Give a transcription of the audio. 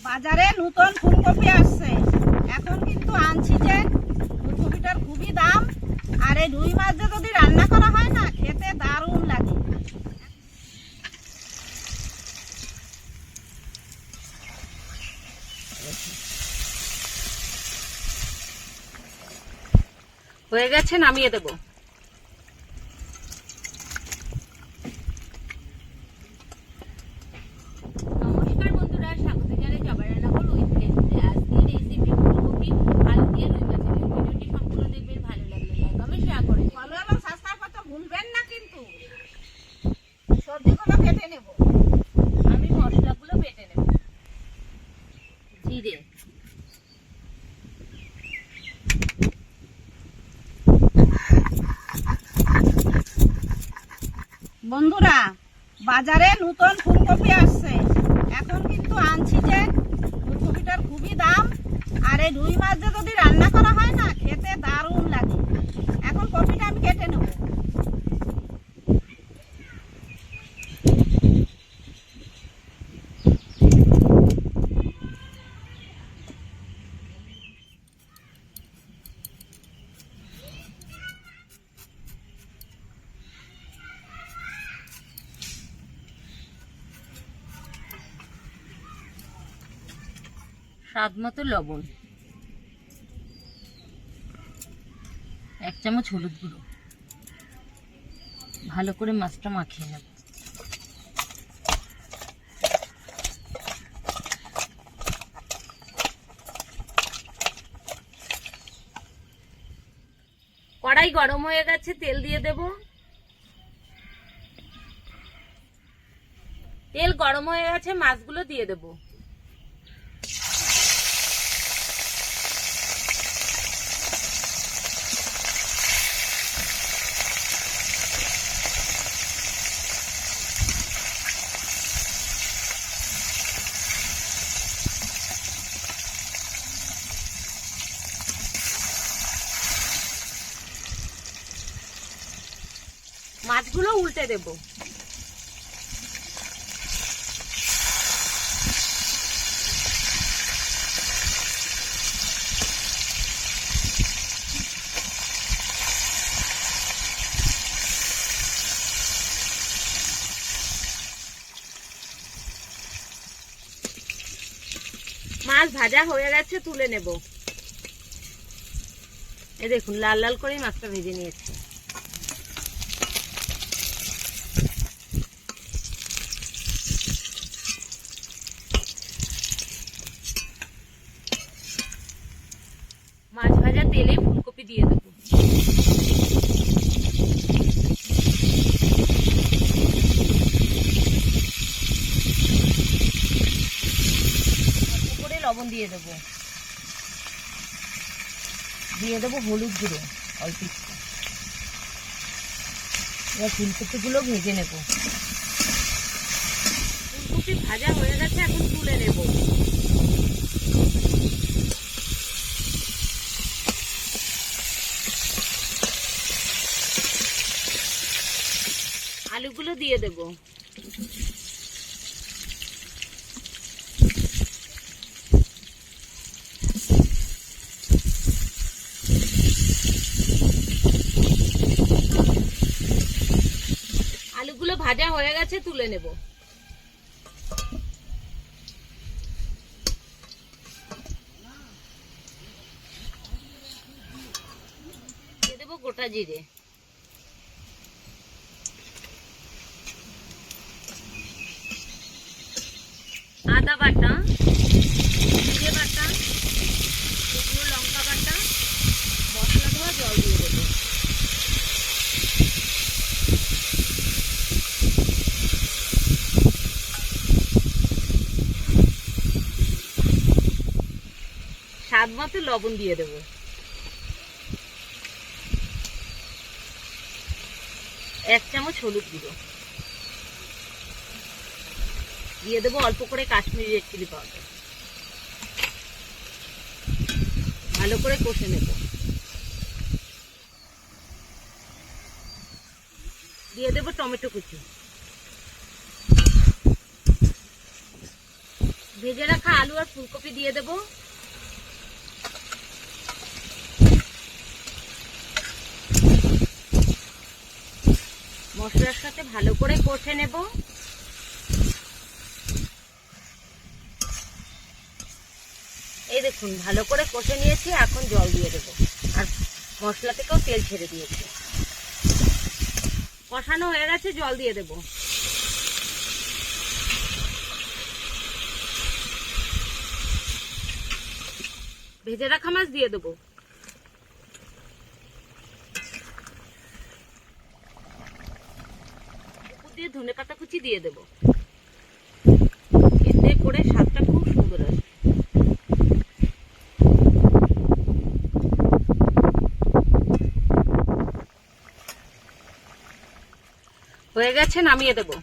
বাজারে নতুন ফুলকপি আসছে, এখন কিন্তু আনসিজন। ফুলকপিটার খুবই দাম, আর এই রুই মাছ দিয়ে যদি রান্না করা হয় না, খেতে দারুণ লাগে। হয়ে গেছে, নামিয়ে দেবো। নমস্কার বন্ধুরা, স্বাগত জানাই জবা রান্নাঘর উইথ রেসিপি। আজকের রেসিপি ফুলকপি আলু দিয়ে রুই মাছের ঝোল। ভিডিওটি সম্পূর্ণ দেখবেন, ভালো লাগলে লাইক কমেন্ট শেয়ার করে দিন। ফলো এবং সাবস্ক্রাইব করতে ভুলবেন না কিন্তু। সবজিগুলো কেটে নেব। আমি মশলাগুলো বেটে নেব। জিরে, বন্ধুরা, বাজারে নতুন ফুলকপি আসছে, এখন কিন্তু আনসিজন। ফুলকপিটার খুবই দাম, আর এই রুই মাছ দিয়ে যদি রান্না করা হয় না, খেতে দারুণ লাগে। এখন কপিটা আমি কেটে নেব। স্বাদ মতো লবণ, 1 চামচ হলুদ গুঁড়ো। ভালো করে মাছটা মাখিয়ে নেব। কড়াই গরম হয়ে গেছে, তেল দিয়ে দেব। তেল গরম হয়ে গেছে, মাছগুলো দিয়ে দেব। মাছগুলো উল্টে দেব। মাছ ভাজা হয়ে গেছে, তুলে নেব। এই দেখুন, লাল লাল করে মাছটা ভেজে নিয়েছি। মাছ ভাজা তেলে ফুলকপি দিয়ে দেব। অল্প করে লবণ দিয়ে দেব। দিয়ে দেবো হলুদ গুঁড়ো অল্প একটু। এবার ফুলকপিগুলো ভেজে নেব। ফুলকপি ভাজা হয়ে গেছে, এখন তুলে নেব। আলুগুলো দিয়ে দেব। আলুগুলো ভাজা হয়ে গেছে, তুলে নেব। দিয়ে দেব গোটা জিরে, আদা বাটা, জিরে বাটা, শুকনো লঙ্কা বাটা, মশলা ধোয়া জল দিয়ে দেবো। স্বাদ মতো লবণ দিয়ে দেব। এক চামচ হলুদ গুঁড়ো দিয়ে দেবো। অল্প করে কাশ্মীরি রেড চিলি পাউডার। ভালো করে কষে নেব। দিয়ে দেবো টমেটো কুচি। ভেজে রাখা আলু আর ফুলকপি দিয়ে দেব। মশলার সাথে ভালো করে কষে নেব। এই দেখুন ভালো করে কষে নিয়েছি, এখন জল দিয়ে দেবো। আর মশলা থেকেও তেল ছেড়ে দিয়েছে। কষানো হয়ে গেছে, জল দিয়ে দেবো। ভেজে রাখা মাছ দিয়ে দেবো। উপর দিয়ে ধনেপাতা কুচি দিয়ে দেবো। এতে করে স্বাদটা খুব সুন্দর আসবে। হয়ে গেছে, নামিয়ে দেবো।